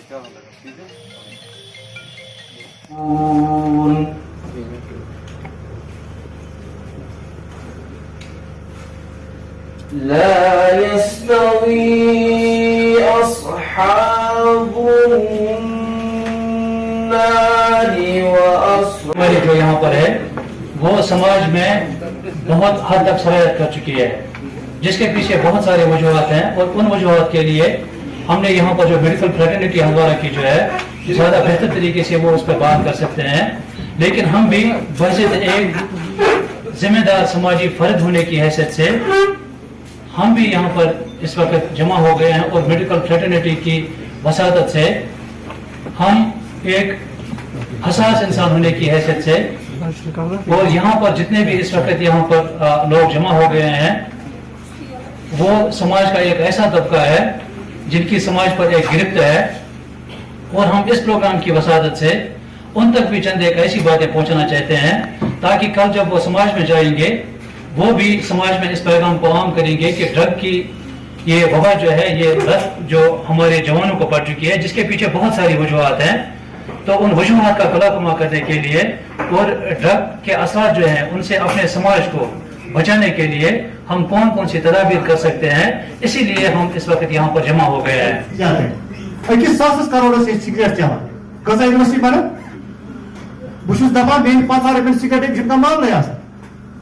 لا يستوي أصحاب النار وأصحاب ہماری جو یہاں پر ہے وہ سماج میں بہت حد تک سرایت کر چکی ہے، جس کے پیچھے بہت سارے وجوہات ہیں، اور ان وجوہات کے لیے ہم نے یہاں پر جو میڈیکل فریٹرنیٹی ہندوارہ کی جو ہے زیادہ بہتر طریقے سے وہ اس پر بات کر سکتے ہیں، لیکن ہم بھی بحثیت ایک ذمہ دار سماجی فرد ہونے کی حیثیت سے ہم بھی یہاں پر اس وقت جمع ہو گئے ہیں، اور میڈیکل فریٹرنیٹی کی وساطت سے ہم ایک حساس انسان ہونے کی حیثیت سے، اور یہاں پر جتنے بھی اس وقت یہاں پر لوگ جمع ہو گئے ہیں وہ سماج کا ایک ایسا طبقہ ہے جن کی سماج پر ایک گرفت ہے، اور ہم اس پروگرام کی وساطت سے ان تک بھی چند ایک ایسی باتیں پہنچانا چاہتے ہیں تاکہ کل جب وہ سماج میں جائیں گے وہ بھی سماج میں اس پیغام کو عام کریں گے کہ ڈرگ کی یہ وبا جو ہے، یہ لت جو ہمارے جوانوں کو پڑ چکی ہے، جس کے پیچھے بہت ساری وجوہات ہیں، تو ان وجوہات کا کلا کما کرنے کے لیے اور ڈرگ کے اثرات جو ہیں ان سے اپنے سماج کو بچانے کے لیے ہم کون کون سی تدابیر کر سکتے ہیں، اسی لیے ہم اس وقت یہاں پر جمع ہو گئے ہیں۔ أکِس ساسس کروڑس سگریٹ چلان کۭژاہ یونیورسٹی بنن بہٕ چھُس دپان بیٚیہِ 5,000 رۄپیَن سگریٹ چھُنہٕ کانٛہہ معاملٕے آسان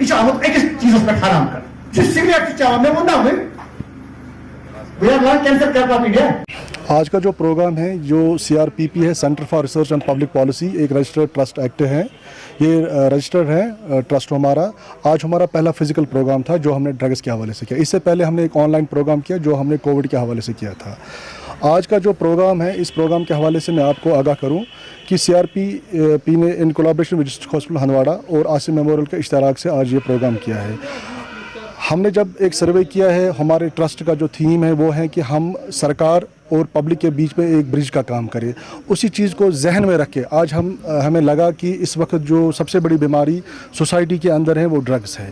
یہ آمد أکِس چیزس پٮ۪ٹھ حرام کر جو سگریٹ چھُ چٮ۪وان مےٚ ووٚن نا وۄنۍ we are not cancel کر پاتی ہے۔ آج کا جو پروگرام ہے جو CRPP ہے centre for research and public policy ایک رجسٹرڈ ٹرسٹ ایکٹ ہے، یہ رجسٹرڈ ہے ٹرسٹ ہمارا۔ آج ہمارا پہلا فزیکل پروگرام تھا جو ہم نے ڈرگس کے حوالے سے کیا، اس سے پہلے ہم نے ایک آن لائن پروگرام کیا جو ہم نے کووڈ کے حوالے سے کیا تھا۔ آج کا جو پروگرام ہے اس پروگرام کے حوالے سے میں آپ کو آگاہ کروں کہ CRPP نے in collaboration with district hospital Handwara اور عاصم میموریل کے اشتراک سے آج یہ پروگرام کیا ہے۔ ہم نے جب ایک سروے کیا ہے ہمارے ٹرسٹ کا جو تھیم ہے وہ ہے کہ ہم سرکار اور پبلک کے بیچ میں ایک برج کا کام کرے، اسی چیز کو ذہن میں رکھ کے آج ہمیں لگا کہ اس وقت جو سب سے بڑی بیماری سوسائٹی کے اندر ہے وہ ڈرگس ہے۔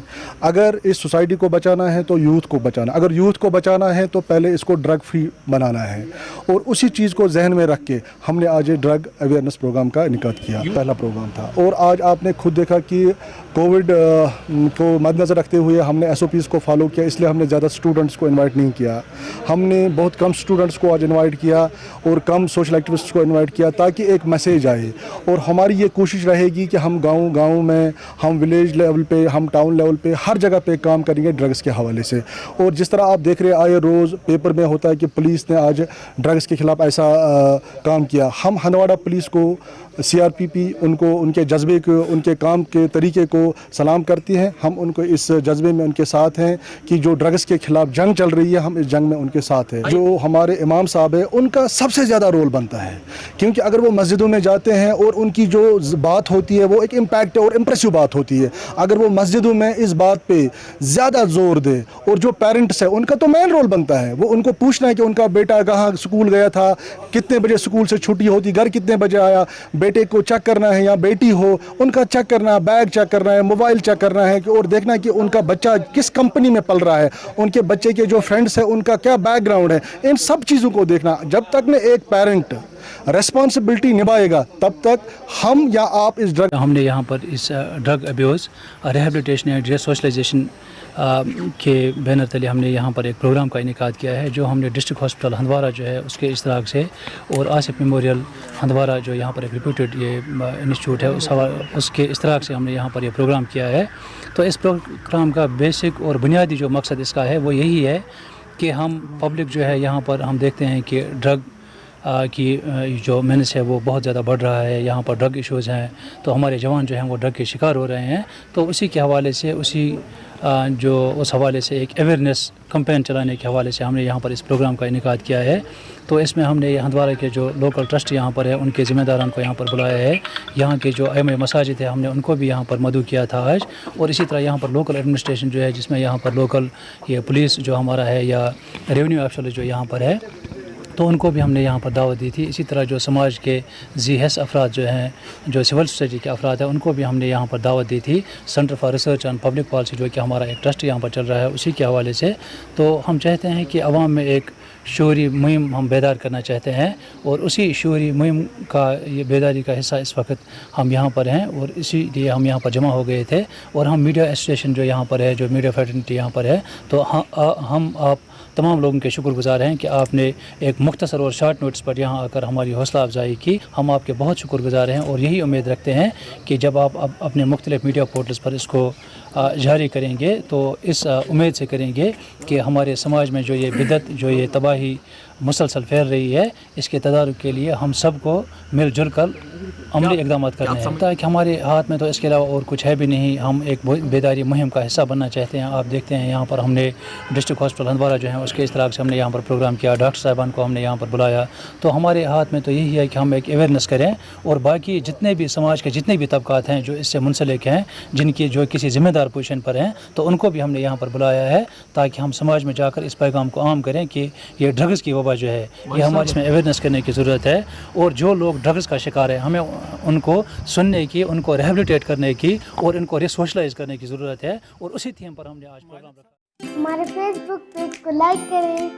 اگر اس سوسائٹی کو بچانا ہے تو یوتھ کو بچانا، اگر یوتھ کو بچانا ہے تو پہلے اس کو ڈرگ فری بنانا ہے، اور اسی چیز کو ذہن میں رکھ کے ہم نے آج یہ ڈرگ اویئرنیس پروگرام کا انعقاد کیا، پہلا پروگرام تھا۔ اور آج آپ نے خود دیکھا کہ کووڈ کو مد نظر رکھتے ہوئے ہم نے SOPs کو فالو کیا، اس لیے ہم نے زیادہ اسٹوڈنٹس کو انوائٹ نہیں کیا، ہم نے بہت کم اسٹوڈنٹس کو آج انوائٹ کیا اور کم سوشل ایکٹیوسٹس کو انوائٹ کیا تاکہ ایک میسیج آئے، اور ہماری یہ کوشش رہے گی کہ ہم گاؤں میں، ہم ولیج لیول پہ، ہم ٹاؤن لیول پہ، ہر جگہ پہ کام کریں گے ڈرگس کے حوالے سے۔ اور جس طرح آپ دیکھ رہے آئے روز پیپر میں ہوتا ہے کہ پولیس نے آج ڈرگس کے خلاف ایسا کام کیا، ہم ہندواڑہ پولیس کو CRPP ان کے جذبے کو، ان کے کام کے طریقے کو سلام کرتی ہیں، ہم ان کو اس جذبے میں ان کے ساتھ ہیں کہ جو ڈرگس کے خلاف جنگ چل رہی ہے ہم اس جنگ میں ان کے ساتھ ہیں۔ جو ہمارے امام صاحب ہیں ان کا سب سے زیادہ رول بنتا ہے، کیونکہ اگر وہ مسجدوں میں جاتے ہیں اور ان کی جو بات ہوتی ہے وہ ایک امپیکٹ اور امپریسو بات ہوتی ہے، اگر وہ مسجدوں میں اس بات پہ زیادہ زور دے، اور جو پیرنٹس ہیں ان کا تو مین رول بنتا ہے، وہ ان کو پوچھنا ہے کہ ان کا بیٹا کہاں اسکول گیا تھا، کتنے بجے اسکول سے چھٹی ہوتی، گھر کتنے بجے آیا، بیٹے کو چیک کرنا ہے یا بیٹی ہو ان کا چیک کرنا ہے، بیگ چیک کرنا ہے، موبائل چیک کرنا ہے، اور دیکھنا ہے کہ ان کا بچہ کس کمپنی میں پل رہا ہے، ان کے بچے کے جو فرینڈس ہیں ان کا کیا بیک گراؤنڈ ہے، ان سب چیزوں کو دیکھنا۔ جب تک میں ایک پیرنٹ ریسپانسبلٹی نبھائے گا تب تک ہم یا آپ اس ڈرگ ہم نے یہاں پر اس ڈرگ ابیوز ریہیبلیٹیشن اینڈ ریسوشلائزیشن کے بینر تلے ہم نے یہاں پر ایک پروگرام کا انعقاد کیا ہے جو ہم نے ڈسٹرکٹ ہاسپٹل ہندوارہ جو ہے اس کے اشتراک سے اور آصف میموریل ہندوارہ جو یہاں پر ایک ریپیوٹیڈ یہ انسٹیٹیوٹ ہے اس کے اشتراک سے ہم نے یہاں پر یہ پروگرام کیا ہے۔ تو اس پروگرام کا بیسک اور بنیادی جو مقصد اس کا ہے وہ یہی ہے کہ ہم پبلک جو ہے یہاں پر ہم دیکھتے ہیں کہ ڈرگ کی جو مینس ہے وہ بہت زیادہ بڑھ رہا ہے, یہاں پر ڈرگ ایشوز ہیں, تو ہمارے جوان جو ہیں وہ ڈرگ کے شکار ہو رہے ہیں. تو اسی کے حوالے سے اس حوالے سے ایک اویئرنیس کمپین چلانے کے حوالے سے ہم نے یہاں پر اس پروگرام کا انعقاد کیا ہے. تو اس میں ہم نے ہندوارہ کے جو لوکل ٹرسٹ یہاں پر ہے ان کے ذمہ داران کو یہاں پر بلایا ہے. یہاں کے جو ائمہ مساجد ہے ہم نے ان کو بھی یہاں پر مدعو کیا تھا آج, اور اسی طرح یہاں پر لوکل ایڈمنسٹریشن جو ہے جس میں یہاں پر لوکل یہ پولیس جو ہمارا ہے یا ریونیو آفیسر جو یہاں پر ہے, تو ان کو بھی ہم نے یہاں پر دعوت دی تھی. اسی طرح جو سماج کے ذی حیث افراد جو ہیں, جو سول سوسائٹی کے افراد ہیں, ان کو بھی ہم نے یہاں پر دعوت دی تھی. Centre for research and public policy جو کہ ہمارا ایک ٹرسٹ یہاں پر چل رہا ہے اسی کے حوالے سے. تو ہم چاہتے ہیں کہ عوام میں ایک شعوری مہم ہم بیدار کرنا چاہتے ہیں, اور اسی شعوری مہم کا یہ بیداری کا حصہ اس وقت ہم یہاں پر ہیں, اور اسی لیے ہم یہاں پر جمع ہو گئے تھے. اور ہم میڈیا ایسوسیشن جو یہاں پر ہے, جو میڈیا فریٹرنیٹی یہاں پر ہے, تو ہم آپ تمام لوگوں کے شکر گزار ہیں کہ آپ نے ایک مختصر اور شارٹ نوٹس پر یہاں آ کر ہماری حوصلہ افزائی کی. ہم آپ کے بہت شکر گزار ہیں, اور یہی امید رکھتے ہیں کہ جب آپ اپنے مختلف میڈیا پورٹلز پر اس کو جاری کریں گے تو اس امید سے کریں گے کہ ہمارے سماج میں جو یہ بدعت, جو یہ تباہی مسلسل پھیل رہی ہے, اس کے تدارک کے لیے ہم سب کو مل جل کر عملی اقدامات کرنے ہیں. تاکہ ہمارے ہاتھ میں تو اس کے علاوہ اور کچھ ہے بھی نہیں, ہم ایک بیداری مہم کا حصہ بننا چاہتے ہیں. آپ دیکھتے ہیں یہاں پر ہم نے ڈسٹرکٹ ہاسپٹل ہندوارہ جو ہیں اس کے اشتراک سے ہم نے یہاں پر پروگرام کیا, ڈاکٹر صاحبان کو ہم نے یہاں پر بلایا. تو ہمارے ہاتھ میں تو یہی ہے کہ ہم ایک اویئرنیس کریں, اور باقی جتنے بھی سماج کے جتنے بھی طبقات ہیں جو اس سے منسلک ہیں, جن کی جو کسی ذمہ دار پوزیشن پر ہیں, تو ان کو بھی ہم نے یہاں پر بلایا ہے تاکہ ہم سماج میں جا کر اس پیغام کو عام کریں کہ یہ ڈرگز کی وبا جو ہے یہ ہمارے اس میں اویئرنیس کرنے کی ضرورت ہے. اور جو لوگ ڈرگز کا شکار ہیں ہمیں ان کو سننے کی, ان کو ریہیبلیٹیٹ کرنے کی, اور ان کو ریسوشلائز کرنے کی ضرورت ہے. اور اسی تھیم پر ہم نے آج پروگرام رکھا. ہمارے فیس بک پیج کو لائک کریں,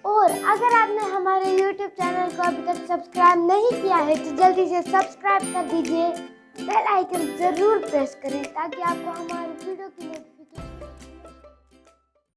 اور اگر آپ نے ہمارے یوٹیوب چینل کو ابھی تک سبسکرائب نہیں کیا ہے تو جلدی سے سبسکرائب کر دیجیے. بیل آئیکن ضرور پریس کریں تاکہ آپ کو ہماری ویڈیو کی